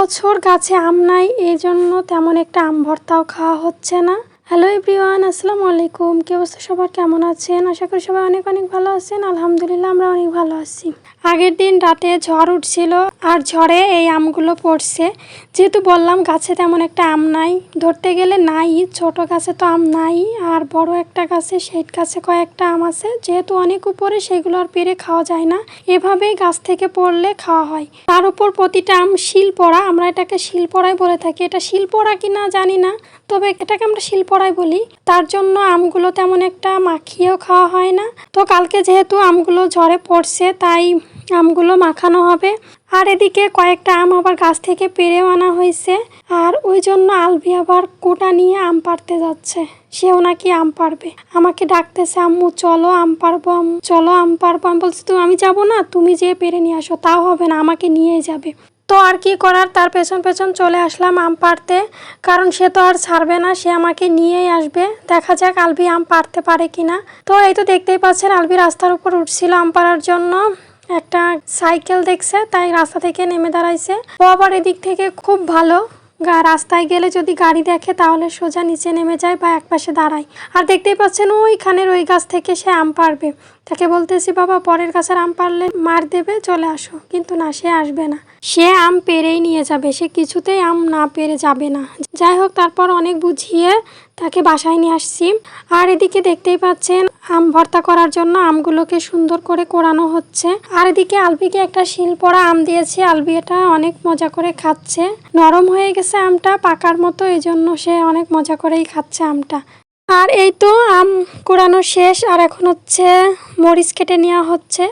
এবছর গাছে আম নাই, এই জন্য তেমন একটা আম ভর্তাও খাওয়া হচ্ছে না। হ্যালো এভরিওয়ান, আসসালামু আলাইকুম। কি অবস্থা সবার, কেমন আছেন? আশা করি সবাই অনেক অনেক ভালো আছেন। আলহামদুলিল্লাহ আমরা অনেক ভালো আছি। আগের দিন রাতে ঝড় উঠছিল আর ঝড়ে এই আমগুলো পড়ছে। যেহেতু বললাম গাছে তেমন একটা আম নাই, ধরতে গেলে নাই, ছোট গাছে তো আম নাই, আর বড় একটা গাছে সেই গাছে কয়েকটা আম আছে, যেহেতু অনেক উপরে সেগুলো আর পেরে খাওয়া যায় না, এভাবেই গাছ থেকে পড়লে খাওয়া হয়। তার উপর প্রতিটা আম শিল পড়া, আমরা এটাকে শিল পড়াই বলে থাকি। এটা শিল পড়া কিনা জানি না, তবে এটাকে আমরা শিল পড়াই বলি। তার জন্য আমগুলো তেমন একটা মাখিয়েও খাওয়া হয় না। তো কালকে যেহেতু আমগুলো ঝড়ে পড়ছে তাই আমগুলো মাখানো হবে। আর এদিকে কয়েকটা আম আবার গাছ থেকে পেরেও আনা হয়েছে, আর ওই জন্য আলভি আবার কোটা নিয়ে আম পাড়তে যাচ্ছে। সেও নাকি আম পারবে, আমাকে ডাকতেছে, আম্মু চলো আম পারবো, আম্মু চলো আম পারবো। আমি বলছি তুমি, আমি যাবো না, তুমি যেয়ে পেরে নিয়ে আসো। তাও হবে না, আমাকে নিয়েই যাবে। তো আর কি করার, তার পেছন পেছন চলে আসলাম আম পাড়তে, কারণ সে তো আর ছাড়বে না, সে আমাকে নিয়েই আসবে। দেখা যাক আলভি আম পাড়তে পারে কিনা। তো এই তো দেখতেই পাচ্ছেন আলভি রাস্তার উপর উঠছিল আম পাড়ার জন্য। একটা সাইকেল দেখছে তাই রাস্তা থেকে নেমে দাঁড়াইছে। ও আবার এদিক থেকে খুব ভালো, রাস্তায় গেলে যদি গাড়ি দেখে তাহলে সোজা নিচে নেমে যায় বা একপাশে দাঁড়ায়। আর দেখতেই পাচ্ছেন ওইখানের ওই গাছ থেকে সে আম পারবে। তাকে বলতেছি বাবা পরের গাছের আম পারলে মার দেবে, চলে আসো, কিন্তু না, সে আসবে না। সে আম পেরেই নিয়ে যাবে, সে কিছুতেই আম না পেরে যাবে না। যাই হোক, তারপর অনেক বুঝিয়ে তাকে বাসায় নিয়ে আসছি। আর এদিকে দেখতেই পাচ্ছেন আম ভর্তা করার জন্য আমগুলোকে সুন্দর করে কোরানো হচ্ছে। আর এদিকে আলবিকে একটা শিলপোড়া আম দিয়েছি, আলবি এটা অনেক মজা করে খাচ্ছে। নরম হয়ে গেছে আমটা, পাকার মতো, এই জন্য সে অনেক মজা করেই খাচ্ছে আমটা। আর এই তো আম কোরানো শেষ, আর এখন হচ্ছে মরিচ কেটে নেওয়া হচ্ছে।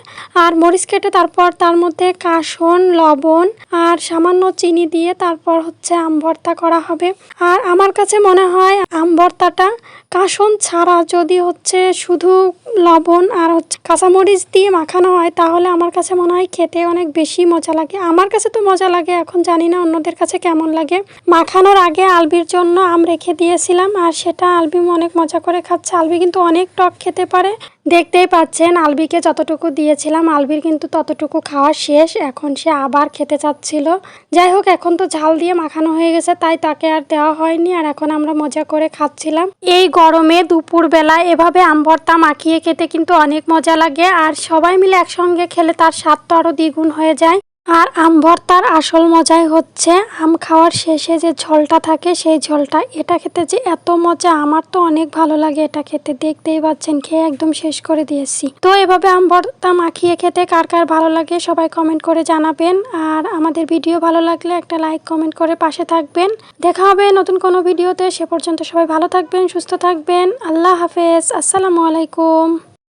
আর মরিচ কেটে তারপর তার মধ্যে কাসন, লবণ আর সামান্য চিনি দিয়ে তারপর হচ্ছে আম ভর্তা করা হবে। আর আমার কাছে মনে হয় আম ভর্তাটা কাসন ছাড়া যদি হচ্ছে শুধু লবণ আর হচ্ছে কাঁচামরিচ দিয়ে মাখানো হয়, তাহলে আমার কাছে মনে হয় খেতে অনেক বেশি মজা লাগে। আমার কাছে তো মজা লাগে, এখন জানি না অন্যদের কাছে কেমন লাগে। মাখানোর আগে আলবির জন্য আম রেখে দিয়েছিলাম, আর সেটা আলবি অনেক মজা করে খাচ্ছে। আলবি কিন্তু অনেক টক খেতে পারে, দেখতেই পাচ্ছেন আলবিকে যতটুকু দিয়েছিলাম আলবির কিন্তু ততটুকু খাওয়া শেষ। এখন সে আবার খেতে চাচ্ছিল। যাই হোক, এখন তো ঝাল দিয়ে মাখানো হয়ে গেছে তাই তাকে আর দেওয়া হয়নি। আর এখন আমরা মজা করে খাচ্ছিলাম। এই গরমে দুপুরবেলা এভাবে আম ভর্তা মাখিয়ে খেতে কিন্তু অনেক মজা লাগে, আর সবাই মিলে একসঙ্গে খেলে তার স্বাদ তো আরও দ্বিগুণ হয়ে যায়। আর আম ভর্তার আসল মজাই হচ্ছে আম খাওয়ার শেষে যে ঝোলটা থাকে, সেই ঝোলটা। এটা খেতে যে এত মজা, আমার তো অনেক ভালো লাগে এটা খেতে। দেখতেই পাচ্ছেন খেয়ে একদম শেষ করে দিয়েছি। তো এভাবে আম ভর্তা মাখিয়ে খেতে কার কার ভালো লাগে সবাই কমেন্ট করে জানাবেন। আর আমাদের ভিডিও ভালো লাগলে একটা লাইক কমেন্ট করে পাশে থাকবেন। দেখা হবে নতুন কোনো ভিডিওতে। সে পর্যন্ত সবাই ভালো থাকবেন, সুস্থ থাকবেন। আল্লাহ হাফেজ, আসসালামু আলাইকুম।